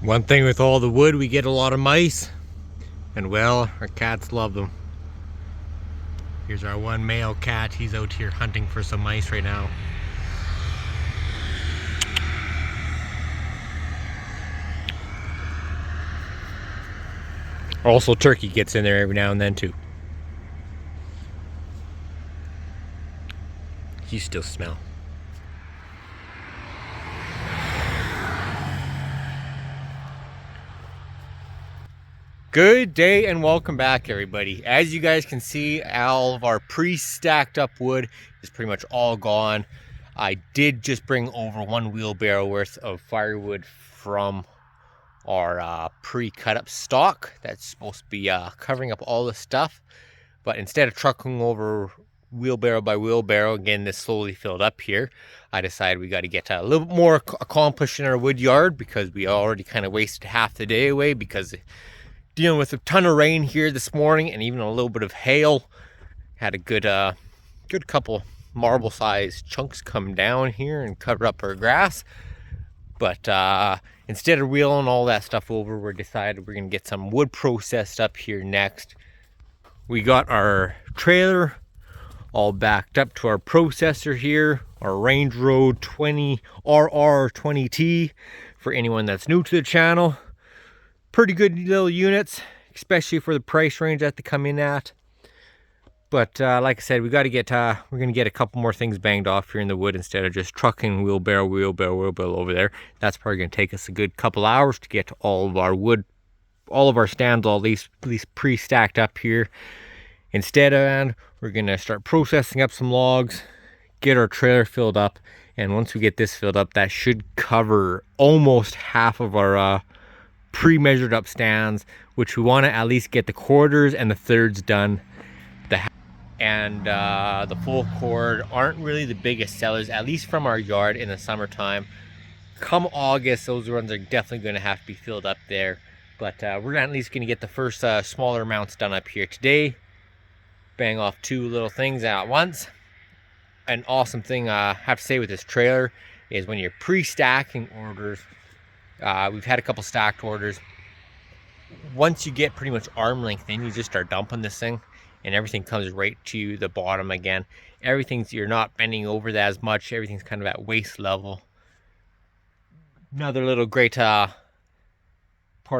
One thing with all the wood, we get a lot of mice, and well, our cats love them. Here's our one male cat. He's out here hunting for some mice right now. Also, turkey gets in there every now and then too. You still smell. Good day and welcome back, everybody. As you guys can see, all of our pre-stacked up wood is pretty much all gone. I did just bring over one wheelbarrow worth of firewood from our pre-cut up stock that's supposed to be covering up all the stuff, but instead of trucking over wheelbarrow by wheelbarrow, again this slowly filled up here, I decided we got to get a little bit more accomplished in our wood yard because we already kind of wasted half the day away because dealing with a ton of rain here this morning and even a little bit of hail. Had a good couple marble sized chunks come down here and cover up our grass. But instead of wheeling all that stuff over, we decided we're gonna get some wood processed up here next. We got our trailer all backed up to our processor here, our Range Road 20 RR20T for anyone that's new to the channel. Pretty good little units, especially for the price range that they come in at. But like I said, we got to get we're gonna get a couple more things banged off here in the wood instead of just trucking wheelbarrow over there. That's probably gonna take us a good couple hours to get all of our wood, all of our stands at least pre-stacked up here. Instead of, we're gonna start processing up some logs, get our trailer filled up, and once we get this filled up, that should cover almost half of our pre-measured up stands, which we want to at least get the quarters and the thirds done. The full cord aren't really the biggest sellers, at least from our yard in the summertime. Come August, those ones are definitely going to have to be filled up there. But we're at least going to get the first smaller amounts done up here today. Bang off two little things at once. An awesome thing I have to say with this trailer is when you're pre-stacking orders, we've had a couple stacked orders. Once you get pretty much arm length in, you just start dumping this thing and everything comes right to the bottom again. You're not bending over that as much. Everything's kind of at waist level. Another little great part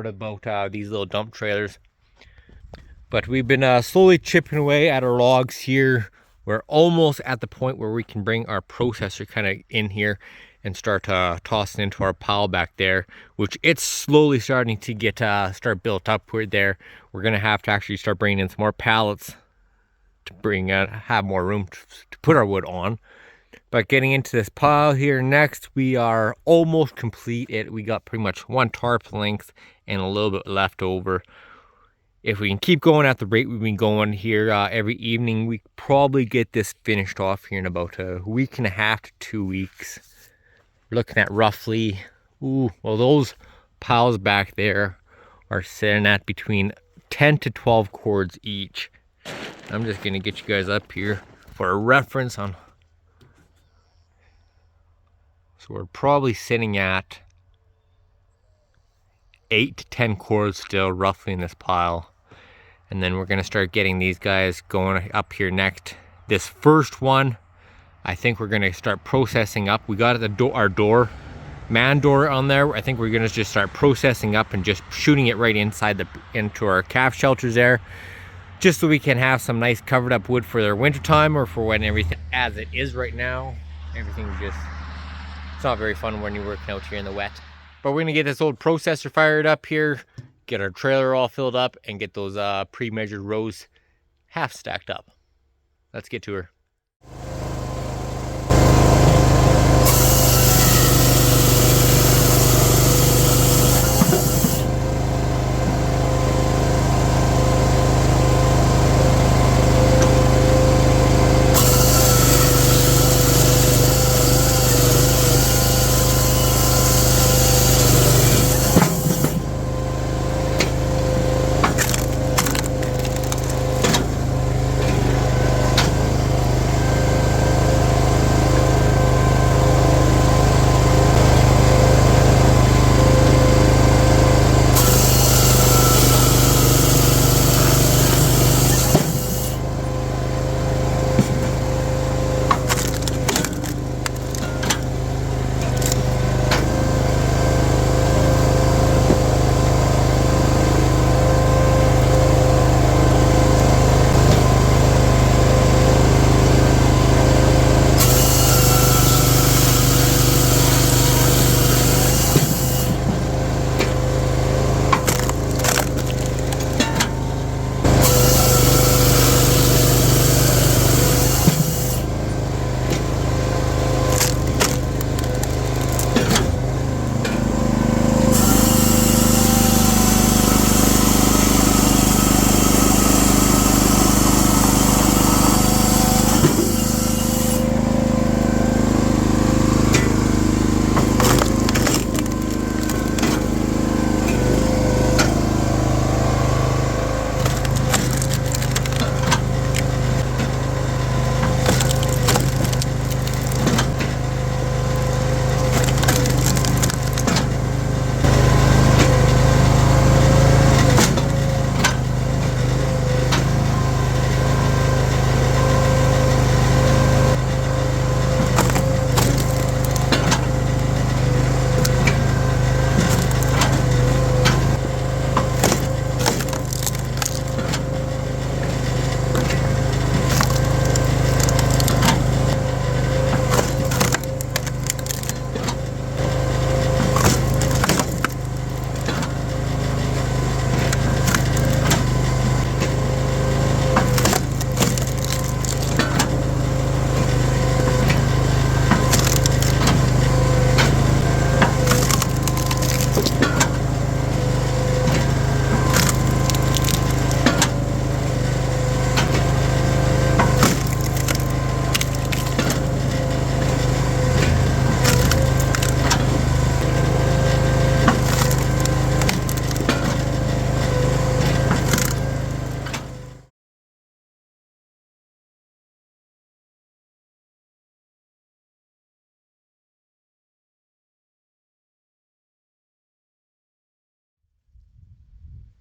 about these little dump trailers. But we've been slowly chipping away at our logs here. We're almost at the point where we can bring our processor kind of in here and start tossing into our pile back there, which it's slowly starting to get start built upward there. We're gonna have to actually start bringing in some more pallets to bring have more room to put our wood on. But getting into this pile here next, we are almost complete. We got pretty much one tarp length and a little bit left over. If we can keep going at the rate we've been going here every evening, we probably get this finished off here in about a week and a half to 2 weeks. We're looking at roughly, well, those piles back there are sitting at between 10 to 12 cords each. I'm just gonna get you guys up here for a reference on. So we're probably sitting at 8 to 10 cords still roughly in this pile. And then we're gonna start getting these guys going up here next. This first one, I think we're gonna start processing up. We got our man door on there. I think we're gonna just start processing up and just shooting it right into our calf shelters there, just so we can have some nice covered up wood for their winter time or for when everything, as it is right now, everything's just, it's not very fun when you're working out here in the wet. But we're gonna get this old processor fired up here, get our trailer all filled up, and get those pre-measured rows half stacked up. Let's get to her.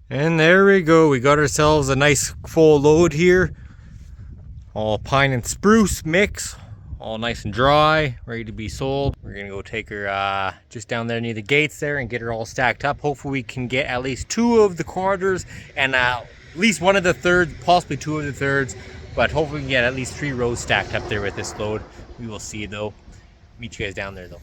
And there we go. We got ourselves a nice full load here. All pine and spruce mix. All nice and dry, ready to be sold. We're gonna go take her just down there near the gates there and get her all stacked up. Hopefully we can get at least 2 of the quarters and at least 1 of the thirds, possibly 2 of the thirds. But hopefully we can get at least 3 rows stacked up there with this load. We will see though. Meet you guys down there though.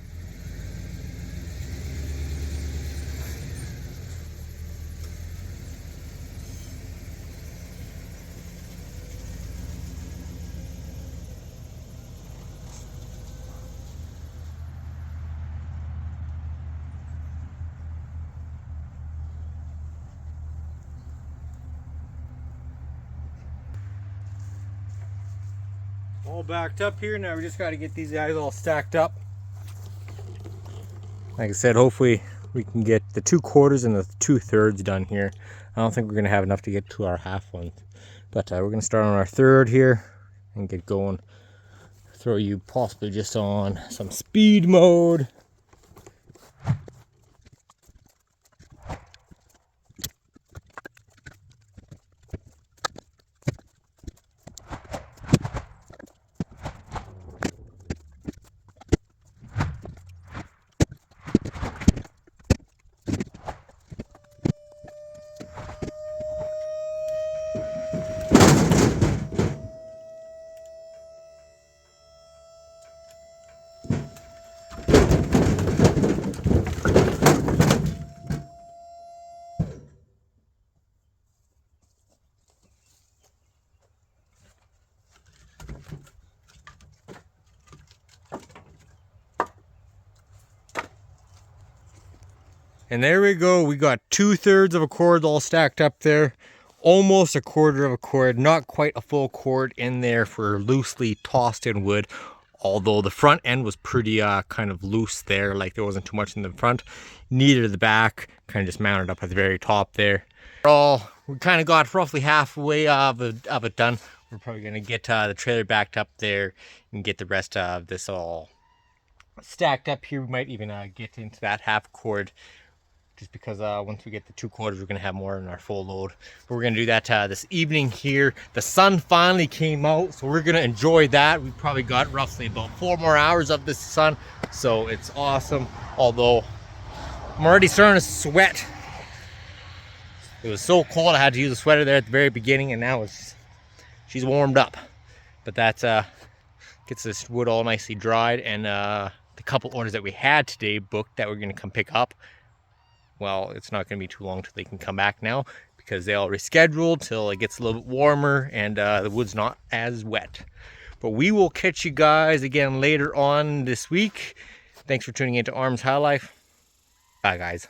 All backed up here. Now we just got to get these guys all stacked up. Like I said, hopefully we can get the 2 quarters and the 2 thirds done here. I don't think we're going to have enough to get to our half ones. But we're going to start on our third here and get going. Throw you possibly just on some speed mode. And there we go. We got 2/3 of a cord all stacked up there. Almost a quarter of a cord. Not quite a full cord in there for loosely tossed in wood. Although the front end was pretty kind of loose there. Like there wasn't too much in the front. Neither the back. Kind of just mounted up at the very top there. We kind of got roughly halfway of it done. We're probably going to get the trailer backed up there and get the rest of this all stacked up here. We might even get into that half cord. Just because once we get the 2 quarters, we're going to have more in our full load. But we're going to do that this evening here. The sun finally came out, so we're going to enjoy that. We probably got roughly about 4 more hours of the sun, so it's awesome. Although, I'm already starting to sweat. It was so cold, I had to use a sweater there at the very beginning, and now she's warmed up. But that gets this wood all nicely dried, and the couple orders that we had today booked that we're going to come pick up, well, it's not going to be too long till they can come back now because they all rescheduled till it gets a little bit warmer and the wood's not as wet. But we will catch you guys again later on this week. Thanks for tuning in to Arms High Life. Bye, guys.